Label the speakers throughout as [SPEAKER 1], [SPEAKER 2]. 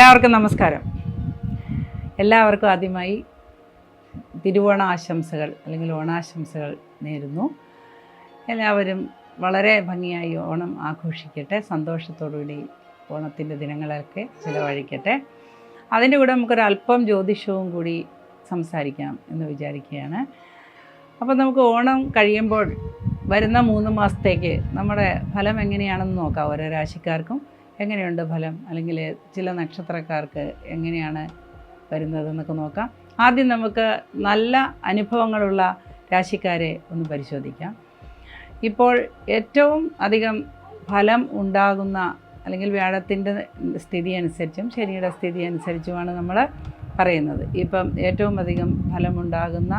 [SPEAKER 1] എല്ലാവർക്കും നമസ്കാരം. എല്ലാവർക്കും ആദ്യമായി തിരുവോണ ആശംസകൾ അല്ലെങ്കിൽ ഓണാശംസകൾ നേരുന്നു. എല്ലാവരും വളരെ ഭംഗിയായി ഓണം ആഘോഷിക്കട്ടെ, സന്തോഷത്തോടുകൂടി ഓണത്തിൻ്റെ ദിനങ്ങളൊക്കെ ചിലവഴിക്കട്ടെ. അതിൻ്റെ കൂടെ നമുക്കൊരല്പം ജ്യോതിഷവും കൂടി സംസാരിക്കാം എന്ന് വിചാരിക്കുകയാണ്. അപ്പോൾ നമുക്ക് ഓണം കഴിയുമ്പോൾ വരുന്ന 3 മാസത്തേക്ക് നമ്മുടെ ഫലം എങ്ങനെയാണെന്ന് നോക്കാം. ഓരോ രാശിക്കാർക്കും എങ്ങനെയുണ്ട് ഫലം, അല്ലെങ്കിൽ ചില നക്ഷത്രക്കാർക്ക് എങ്ങനെയാണ് വരുന്നതെന്നൊക്കെ നോക്കാം. ആദ്യം നമുക്ക് നല്ല അനുഭവങ്ങളുള്ള രാശിക്കാരെ ഒന്ന് പരിശോധിക്കാം. ഇപ്പോൾ ഏറ്റവും അധികം ഫലം ഉണ്ടാകുന്ന അല്ലെങ്കിൽ വ്യാഴത്തിൻ്റെ സ്ഥിതി അനുസരിച്ചും ശനിയുടെ സ്ഥിതി അനുസരിച്ചുമാണ് നമ്മൾ പറയുന്നത്. ഇപ്പം ഏറ്റവും അധികം ഫലമുണ്ടാകുന്ന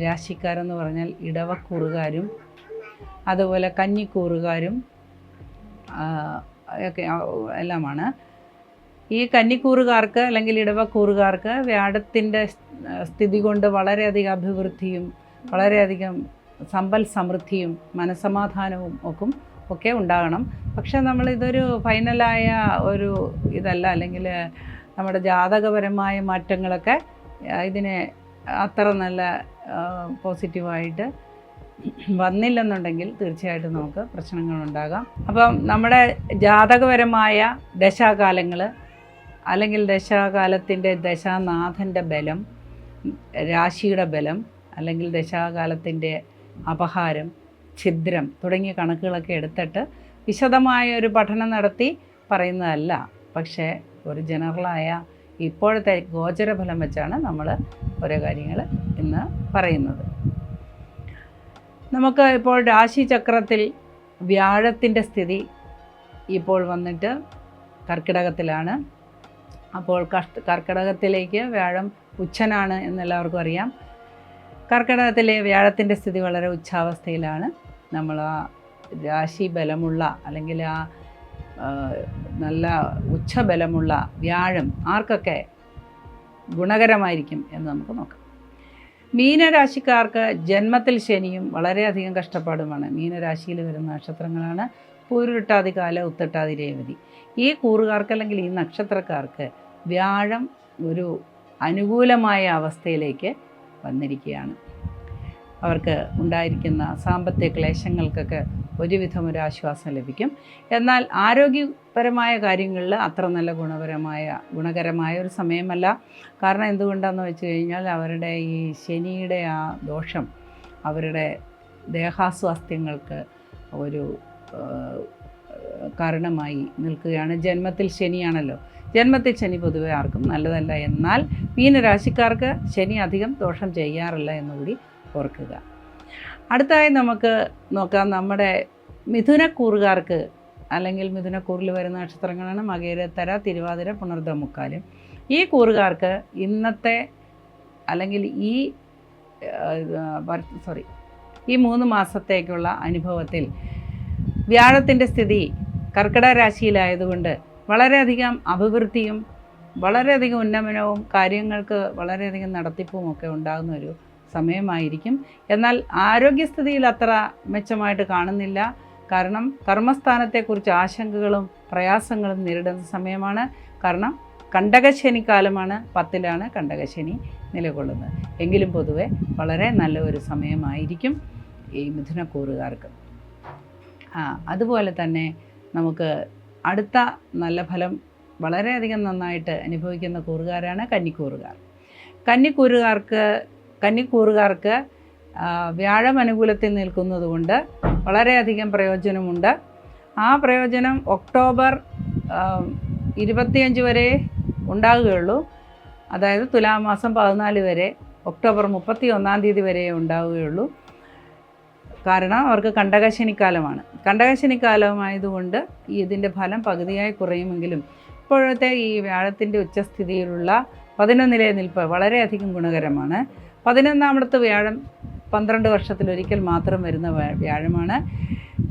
[SPEAKER 1] രാശിക്കാരെന്ന് പറഞ്ഞാൽ ഇടവക്കൂറുകാരും അതുപോലെ കന്നിക്കൂറുകാരും ഒക്കെ എല്ലാമാണ്. ഈ കന്നിക്കൂറുകാർക്ക് അല്ലെങ്കിൽ ഇടവക്കൂറുകാർക്ക് വ്യാഴത്തിൻ്റെ സ്ഥിതി കൊണ്ട് വളരെയധികം അഭിവൃദ്ധിയും വളരെയധികം സമ്പൽ സമൃദ്ധിയും മനസ്സമാധാനവും ഒക്കെ ഉണ്ടാകണം. പക്ഷേ നമ്മളിതൊരു ഫൈനലായ ഒരു ഇതല്ല, അല്ലെങ്കിൽ നമ്മുടെ ജാതകപരമായ മാറ്റങ്ങളൊക്കെ ഇതിനെ അത്ര നല്ല പോസിറ്റീവായിട്ട് വന്നില്ലെന്നുണ്ടെങ്കിൽ തീർച്ചയായിട്ടും നമുക്ക് പ്രശ്നങ്ങളുണ്ടാകാം. അപ്പം നമ്മുടെ ജാതകപരമായ ദശാകാലങ്ങൾ അല്ലെങ്കിൽ ദശാകാലത്തിൻ്റെ ദശാനാഥൻ്റെ ബലം, രാശിയുടെ ബലം, അല്ലെങ്കിൽ ദശാകാലത്തിൻ്റെ അപഹാരം, ഛിദ്രം തുടങ്ങിയ കണക്കുകളൊക്കെ എടുത്തിട്ട് വിശദമായ ഒരു പഠനം നടത്തി പറയുന്നതല്ല. പക്ഷേ ഒരു ജനറലായ ഇപ്പോഴത്തെ ഗോചരഫലം വെച്ചാണ് നമ്മൾ ഓരോ കാര്യങ്ങൾ ഇന്ന് പറയുന്നത്. നമുക്ക് ഇപ്പോൾ രാശിചക്രത്തിൽ വ്യാഴത്തിൻ്റെ സ്ഥിതി ഇപ്പോൾ വന്നിട്ട് കർക്കിടകത്തിലാണ്. അപ്പോൾ കർക്കിടകത്തിലേക്ക് വ്യാഴം ഉച്ചനാണ് എന്നെല്ലാവർക്കും അറിയാം. കർക്കിടകത്തിലെ വ്യാഴത്തിൻ്റെ സ്ഥിതി വളരെ ഉച്ചാവസ്ഥയിലാണ്. നമ്മൾ ആ രാശി ബലമുള്ള അല്ലെങ്കിൽ ആ നല്ല ഉച്ചബലമുള്ള വ്യാഴം ആർക്കൊക്കെ ഗുണകരമായിരിക്കും എന്ന് നമുക്ക് നോക്കാം. മീനരാശിക്കാർക്ക് ജന്മത്തിൽ ശനിയും വളരെയധികം കഷ്ടപ്പാടുമാണ്. മീനരാശിയിൽ വരുന്ന നക്ഷത്രങ്ങളാണ് പൂരുരുട്ടാതി കാല, ഉത്രട്ടാതി രേവതി. ഈ കൂറുകാർക്ക് അല്ലെങ്കിൽ ഈ നക്ഷത്രക്കാർക്ക് വ്യാഴം ഒരു അനുകൂലമായ അവസ്ഥയിലേക്ക് വന്നിരിക്കുകയാണ്. അവർക്ക് ഉണ്ടായിരിക്കുന്ന സാമ്പത്തിക ക്ലേശങ്ങൾക്കൊക്കെ ഒരുവിധം ഒരു ആശ്വാസം ലഭിക്കും. എന്നാൽ ആരോഗ്യപരമായ കാര്യങ്ങളിൽ അത്ര നല്ല ഗുണകരമായ ഒരു സമയമല്ല. കാരണം എന്തുകൊണ്ടാണെന്ന് വെച്ച് കഴിഞ്ഞാൽ അവരുടെ ഈ ശനിയുടെ ആ ദോഷം അവരുടെ ദേഹാസ്വാസ്ഥ്യങ്ങൾക്ക് ഒരു കാരണമായി നിൽക്കുകയാണ്. ജന്മത്തിൽ ശനിയാണല്ലോ. ജന്മത്തിൽ ശനി പൊതുവെ ആർക്കും നല്ലതല്ല. എന്നാൽ മീനരാശിക്കാർക്ക് ശനി അധികം ദോഷം ചെയ്യാറില്ല എന്നുകൂടി ഓർക്കുക. അടുത്തായി നമുക്ക് നോക്കാം നമ്മുടെ മിഥുനക്കൂറുകാർക്ക് അല്ലെങ്കിൽ മിഥുനക്കൂറിൽ വരുന്ന നക്ഷത്രങ്ങളാണ് മകേരത്തര, തിരുവാതിര, പുണർദം, മുക്കാലും. ഈ കൂറുകാർക്ക് ഇന്നത്തെ അല്ലെങ്കിൽ ഈ 3 മാസത്തേക്കുള്ള അനുഭവത്തിൽ വ്യാഴത്തിൻ്റെ സ്ഥിതി കർക്കിടക രാശിയിലായതുകൊണ്ട് വളരെയധികം അഭിവൃദ്ധിയും വളരെയധികം ഉന്നമനവും കാര്യങ്ങൾക്ക് വളരെയധികം നടത്തിപ്പും ഒക്കെ ഉണ്ടാകുന്ന ഒരു സമയമായിരിക്കും. എന്നാൽ ആരോഗ്യസ്ഥിതിയിൽ അത്ര മെച്ചമായിട്ട് കാണുന്നില്ല. കാരണം കർമ്മസ്ഥാനത്തെക്കുറിച്ച് ആശങ്കകളും പ്രയാസങ്ങളും നേരിടുന്ന സമയമാണ്. കാരണം കണ്ടകശനിക്കാലമാണ്. 10ലാണ് കണ്ടകശനി നിലകൊള്ളുന്നത്. എങ്കിലും പൊതുവെ വളരെ നല്ല ഒരു സമയമായിരിക്കും ഈ മിഥുനക്കൂറുകാർക്ക്. അതുപോലെ തന്നെ നമുക്ക് അടുത്ത നല്ല ഫലം വളരെയധികം നന്നായിട്ട് അനുഭവിക്കുന്ന കൂറുകാരാണ് കന്നിക്കൂറുകാർ. കന്നിക്കൂറുകാർക്ക് വ്യാഴം അനുകൂലത്തിൽ നിൽക്കുന്നത് കൊണ്ട് വളരെയധികം പ്രയോജനമുണ്ട്. ആ പ്രയോജനം ഒക്ടോബർ 25 വരെ ഉണ്ടാവുകയുള്ളൂ. അതായത് തുലാമാസം 14 വരെ, ഒക്ടോബർ 31-ാം തീയതി വരെ ഉണ്ടാവുകയുള്ളൂ. കാരണം അവർക്ക് കണ്ടകശനിക്കാലമാണ്. കണ്ടകശനിക്കാലമായതുകൊണ്ട് ഇതിൻ്റെ ഫലം പകുതിയായി കുറയുമെങ്കിലും ഇപ്പോഴത്തെ ഈ വ്യാഴത്തിൻ്റെ ഉച്ചസ്ഥിതിയിലുള്ള 11ലെ നിൽപ്പ് വളരെയധികം ഗുണകരമാണ്. 11ാമത്തെ വ്യാഴം 12 വർഷത്തിലൊരിക്കൽ മാത്രം വരുന്ന വ്യാഴമാണ്.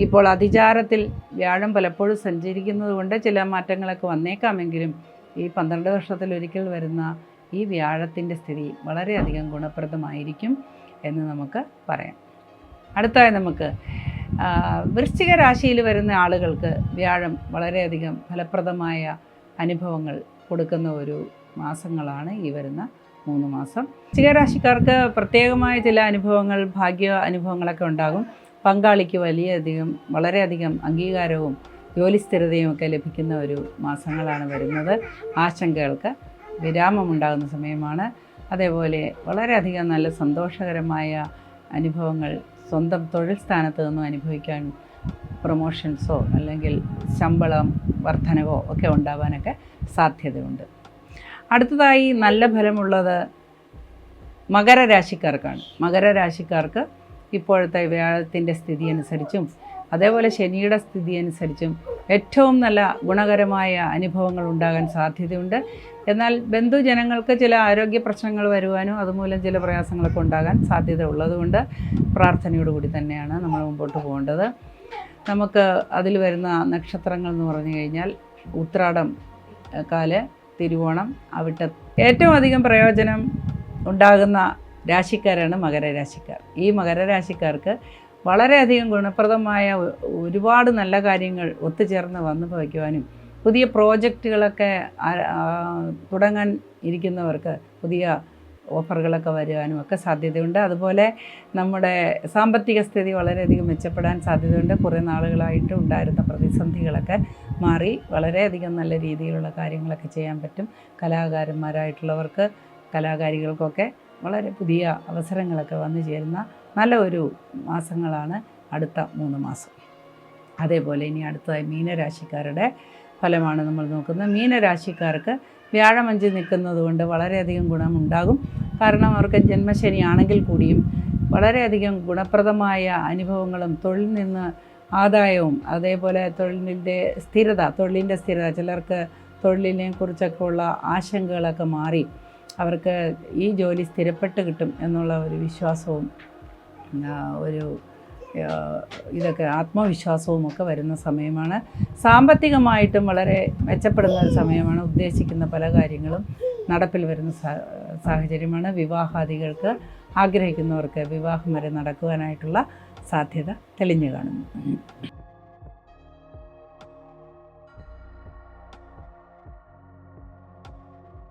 [SPEAKER 1] ഇപ്പോൾ അതിചാരത്തിൽ വ്യാഴം പലപ്പോഴും സഞ്ചരിക്കുന്നത് കൊണ്ട് ചില മാറ്റങ്ങളൊക്കെ വന്നേക്കാമെങ്കിലും ഈ 12 വർഷത്തിലൊരിക്കൽ വരുന്ന ഈ വ്യാഴത്തിൻ്റെ സ്ഥിതി വളരെയധികം ഗുണപ്രദമായിരിക്കും എന്ന് നമുക്ക് പറയാം. അടുത്തായി നമുക്ക് വൃശ്ചിക രാശിയിൽ വരുന്ന ആളുകൾക്ക് വ്യാഴം വളരെയധികം ഫലപ്രദമായ അനുഭവങ്ങൾ കൊടുക്കുന്ന ഒരു മാസങ്ങളാണ് ഈ വരുന്ന 3 മാസം. വൃശ്ചികരാശിക്കാർക്ക് പ്രത്യേകമായ ചില അനുഭവങ്ങൾ, ഭാഗ്യ അനുഭവങ്ങളൊക്കെ ഉണ്ടാകും. പങ്കാളിക്ക് വളരെയധികം അംഗീകാരവും ജോലി സ്ഥിരതയും ഒക്കെ ലഭിക്കുന്ന ഒരു മാസങ്ങളാണ് വരുന്നത്. ആശങ്കകൾക്ക് വിരാമമുണ്ടാകുന്ന സമയമാണ്. അതേപോലെ വളരെയധികം നല്ല സന്തോഷകരമായ അനുഭവങ്ങൾ സ്വന്തം തൊഴിൽ സ്ഥാനത്ത് നിന്നും അനുഭവിക്കാൻ, പ്രൊമോഷൻസോ അല്ലെങ്കിൽ ശമ്പളം വർധനവോ ഒക്കെ ഉണ്ടാവാനൊക്കെ സാധ്യതയുണ്ട്. അടുത്തതായി നല്ല ഫലമുള്ളത് മകരരാശിക്കാർക്കാണ്. മകരരാശിക്കാർക്ക് ഇപ്പോഴത്തെ വ്യാഴത്തിൻ്റെ സ്ഥിതി അനുസരിച്ചും അതേപോലെ ശനിയുടെ സ്ഥിതി അനുസരിച്ചും ഏറ്റവും നല്ല ഗുണകരമായ അനുഭവങ്ങൾ ഉണ്ടാകാൻ സാധ്യതയുണ്ട്. എന്നാൽ ബന്ധുജനങ്ങൾക്ക് ചില ആരോഗ്യ പ്രശ്നങ്ങൾ വരുവാനും അതുമൂലം ചില പ്രയാസങ്ങളൊക്കെ ഉണ്ടാകാൻ സാധ്യത ഉള്ളതുകൊണ്ട് പ്രാർത്ഥനയോടുകൂടി തന്നെയാണ് നമ്മൾ മുമ്പോട്ട് പോകേണ്ടത്. നമുക്ക് അതിൽ വരുന്ന നക്ഷത്രങ്ങൾ എന്ന് പറഞ്ഞു കഴിഞ്ഞാൽ ഉത്രാടം, കാല്, തിരുവോണം, അവിട്ടം. ഏറ്റവും അധികം പ്രയോജനം ഉണ്ടാകുന്ന രാശിക്കാരാണ് മകരരാശിക്കാർ. ഈ മകരരാശിക്കാർക്ക് വളരെയധികം ഗുണപ്രദമായ ഒരുപാട് നല്ല കാര്യങ്ങൾ ഒത്തുചേർന്ന് വന്നു ഭവിക്കുവാനും പുതിയ പ്രോജക്റ്റുകളൊക്കെ തുടങ്ങാൻ ഇരിക്കുന്നവർക്ക് പുതിയ ഓഫറുകളൊക്കെ വരുവാനും ഒക്കെ സാധ്യതയുണ്ട്. അതുപോലെ നമ്മുടെ സാമ്പത്തിക സ്ഥിതി വളരെയധികം മെച്ചപ്പെടാൻ സാധ്യതയുണ്ട്. കുറേ നാളുകളായിട്ട് ഉണ്ടായിരുന്ന പ്രതിസന്ധികളൊക്കെ മാറി വളരെയധികം നല്ല രീതിയിലുള്ള കാര്യങ്ങളൊക്കെ ചെയ്യാൻ പറ്റും. കലാകാരന്മാരായിട്ടുള്ളവർക്ക്, കലാകാരികൾക്കൊക്കെ വളരെ പുതിയ അവസരങ്ങളൊക്കെ വന്നു ചേരുന്ന നല്ല ഒരു മാസങ്ങളാണ് അടുത്ത 3 മാസം. അതേപോലെ ഇനി അടുത്തതായി മീനരാശിക്കാരുടെ ഫലമാണ് നമ്മൾ നോക്കുന്നത്. മീനരാശിക്കാർക്ക് വ്യാഴം 5 നിൽക്കുന്നത് കൊണ്ട് വളരെയധികം ഗുണമുണ്ടാകും. കാരണം അവർക്ക് ജന്മശനി ആണെങ്കിൽ കൂടിയും വളരെയധികം ഗുണപ്രദമായ അനുഭവങ്ങളും തൊഴിലിൽ നിന്ന് ആദായവും അതേപോലെ തൊഴിലിൻ്റെ സ്ഥിരത, ചിലർക്ക് തൊഴിലിനെ കുറിച്ചൊക്കെ ഉള്ള ആശങ്കകളൊക്കെ മാറി അവർക്ക് ഈ ജോലി സ്ഥിരപ്പെട്ട് കിട്ടും എന്നുള്ള ഒരു വിശ്വാസവും ഇതൊക്കെ ആത്മവിശ്വാസവും ഒക്കെ വരുന്ന സമയമാണ്. സാമ്പത്തികമായിട്ടും വളരെ മെച്ചപ്പെടുന്ന ഒരു സമയമാണ്. ഉദ്ദേശിക്കുന്ന പല കാര്യങ്ങളും നടപ്പിൽ വരുന്ന സാഹചര്യമാണ്. വിവാഹാദികൾക്ക് ആഗ്രഹിക്കുന്നവർക്ക് വിവാഹം വരെ നടക്കുവാനായിട്ടുള്ള സാധ്യത തെളിഞ്ഞു കാണുന്നു.